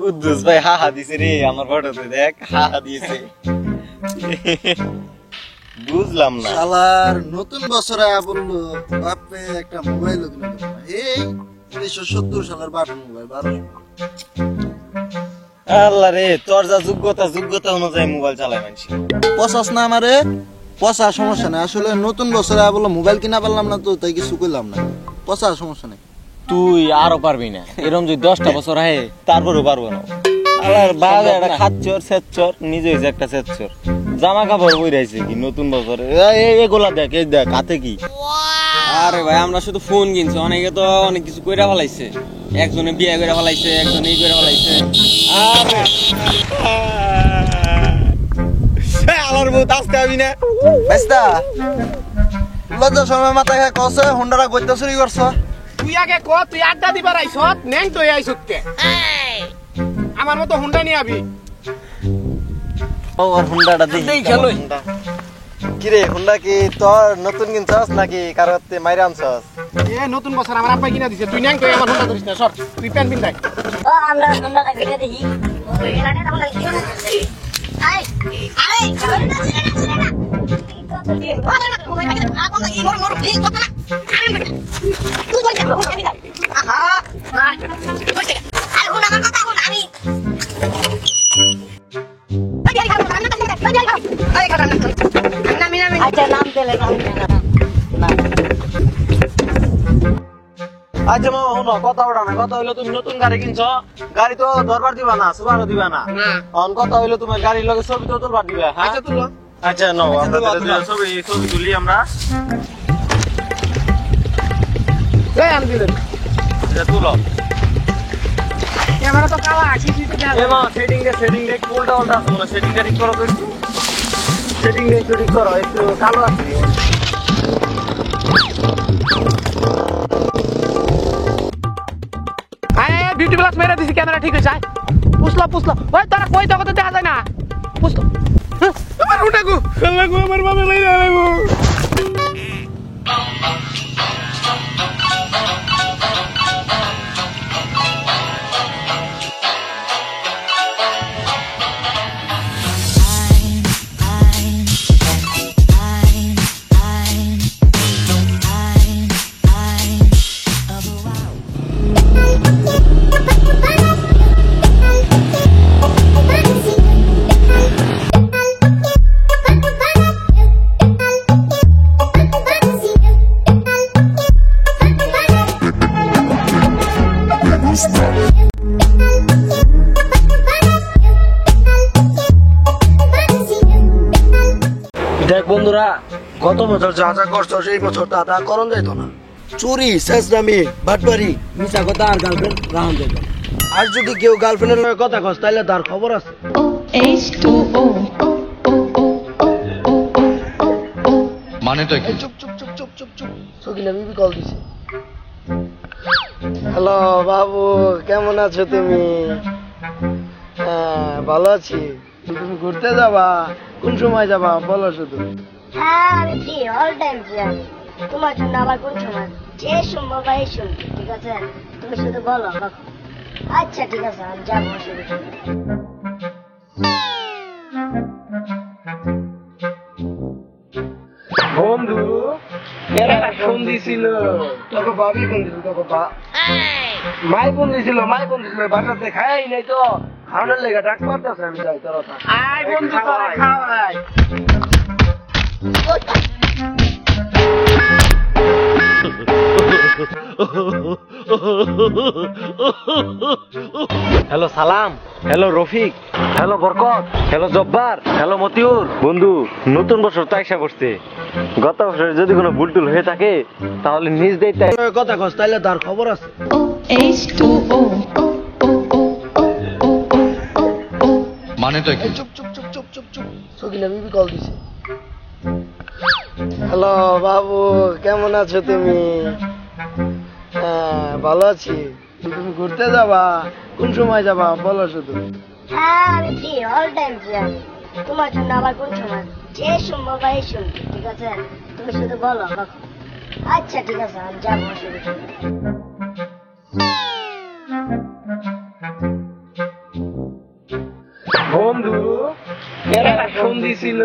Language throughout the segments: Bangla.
কুদ্দুস ভাই হা হা দিছে রে আমার ফটোতে দেখ হা হা দিয়েছে বুঝলাম না শালার নতুন বছরে বললো বাপে একটা মোবাইল কিনে দেবো এই 1970 সালের বাটন মোবাইল 1200 আল্লাহ রে তোর যা যোগ্যতা অনুযায়ী মোবাইল চালায় মানছি পচাস না আমারে পচা সমস্যা নাই আসলে নতুন বছরে বললো মোবাইল কিনা পারলাম না তো তাই কিছু কইলাম না পচা সমস্যা নাই তুই আরো পারবি না এরকম যদি 10টা বছর হয় তারপরেও পারবো না আল্লাহর বাদ একটা খাচ্চর সেচ্চর নিজে হইছে একটা সেচ্চর জামা কাপড় বইরাইছে কি নতুন বছরে এগুলা দেখ এই দেখ হাতে কি আরে ভাই আমরা শুধু ফোন কিনছি অনেকে তো অনেক কিছু কইরা ফেলাইছে একজনে বিয়ে কইরা ফেলাইছে একজনে এই কইরা ফেলাইছে আমার বউ আসতে হবি না বেস্তা লজ্জা সময় মাথা খায় কসে হুন্ডারা গইতে চুরি করছ তুই আগে ক তুই আড্ডা দিবার আইছত নেন তুই আইছত কে আমার মতো হুন্ডা নিয়ে আবি ও আর হুন্ডাটা দেই খেলো কি রে হুন্ডা কি তোর নতুন কিনছস নাকি কারোতে মাইরা আনছস এ নতুন বছর আমার আব্বা কিনা দিছে তুই নেন তুই আমার হুন্ডা ধরিস না সর তুই প্যান্ট পিন দেখ ও আমরা ঠান্ডাটা কেটে দেখি এলাকা আমরা আই আরে আচ্ছা নাম দিলে আচ্ছা মামা শোনো কথা ওটা না কথা হইলো তুমি নতুন গাড়ি কিনছো গাড়ি তো ধরবার দিবা না সুবারও দিবা না অন কথা হইলো তোমার গাড়ির লগে ছবি তো তুলবার দিবা হ্যাঁ আচ্ছা তুলো আচ্ছা নাও আমরা ছবি তুলি আমরা এই আন দিলেন এটা তুলো ক্যামেরা তো কালা সিসি তো এ মা সেটিং দে উল্টা আছে না সেটিংটা ঠিক করো তো একটু সেটিং ঠিক করো একটু কালো আছে আয় বিউটি প্লাস মেরে দিছি ক্যামেরা ঠিক হইছে পুছলা ওই তোরা কই তো দেখা যায় না পুছলা আমার হুন্ডা গো আমার বাবা লইরা আইবো দেখ বন্ধুরা গত বছর যা যা করছো সেই বছর তা করন যাইতো না চুরি শেষরামি বাটবারি মিছা কথা আর গার্লফ্রেন্ড রাহন যাইতো আর যদি কেউ গার্লফ্রেন্ডের লগে কথা কস তাহলে তার খবর আছে মানেটা কি চুপ সকিনা বিবি কল দিছে হ্যালো বাবু কেমন আছো তুমি হ্যাঁ ভালো আছি তুমি ঘুরতে যাবা কোন সময় যাবা বলো শুধু হ্যাঁ আমি ফ্রি অল টাইম ফ্রি আমি তোমার জন্য আবার কোন সময় যে সম্ভব হয় শুনবি ঠিক আছে তুমি শুধু বলো কখন আচ্ছা ঠিক আছে আমি যাবো শুধু বন্ধু এরা ফোন দিছিল তোকে ভাবি ফোন দিছিল তোকে মাই ফোন দিছিল বাসাতে খাই নাই তো খাওয়ানোর লেগে ডাক পারতেছে আমি যাই তোর আয় বন্ধু তোরা খাওয়াই হ্যালো সালাম হ্যালো রফিক হ্যালো বরকত হ্যালো জব্বার হ্যালো মতিউর বন্ধু নতুন বছর তো আইসা করছে গত বছরে যদি কোনো ভুলটুল হয়ে থাকে তাহলে নিজ দেই কথা কস তাইলে তার খবর আছে মানেটা কি চুপ সকিনা বিবি কল দিছে হ্যালো বাবু কেমন আছো তুমি হ্যাঁ ভালো আছি তুমি ঘুরতে যাবা কোন সময় যাবা বলো শুধু হ্যাঁ আমি ফ্রি অল টাইম ফ্রি আমি তোমার জন্য আবার কোন সময় যে সম্ভব হয় শুনবি ঠিক আছে তুমি শুধু বলো কখন আচ্ছা ঠিক আছে আমি যাবো শুধু দিছিল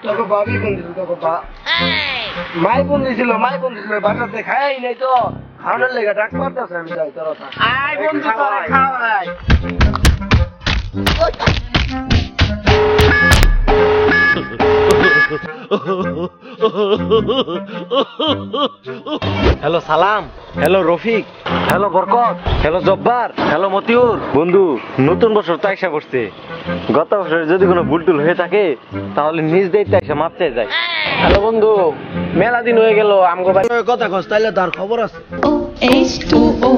তোকে ভাবি ফোন দিছিল তোকে মাই ফোন দিছিল বাসাতে খাই নাই তো খাওয়ানোর লেগে ডাক পারতেছে আমি যাই তোর আয় বন্ধু তোরা খাওয়াই হ্যালো সালাম, হ্যালো রফিক, হ্যালো বরকত, হ্যালো জব্বার, হ্যালো মতিউর। বন্ধু, নতুন বছর তো আইসা পড়ছে। গত বছরে যদি কোনো ভুল টুল হয়ে থাকে তাহলে নিজ দায়িত্বে আইসা মাপ চেয়ে যায়। হ্যালো বন্ধু, মেলা দিন হয়ে গেল আমগো ভাই কথা কস তাইলে তার খবর আছে H2O.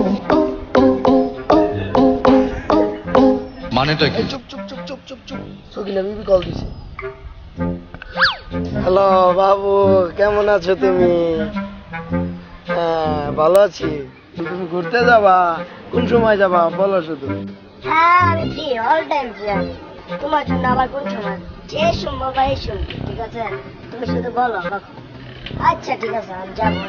মানে তো কি? সকিনা বিবি কল দিছে। হ্যালো বাবু, কেমন আছো তুমি? হ্যাঁ ভালো আছি। তুমি ঘুরতে যাবা? কোন সময় যাবা বলো শুধু। হ্যাঁ আমি ফ্রি, অল টাইম ফ্রি আমি। তোমার জন্য আবার কোন সময় যে সম্ভব হয় শুনবি, ঠিক আছে? তুমি শুধু বলো কখন। আচ্ছা ঠিক আছে, আমি যাবো।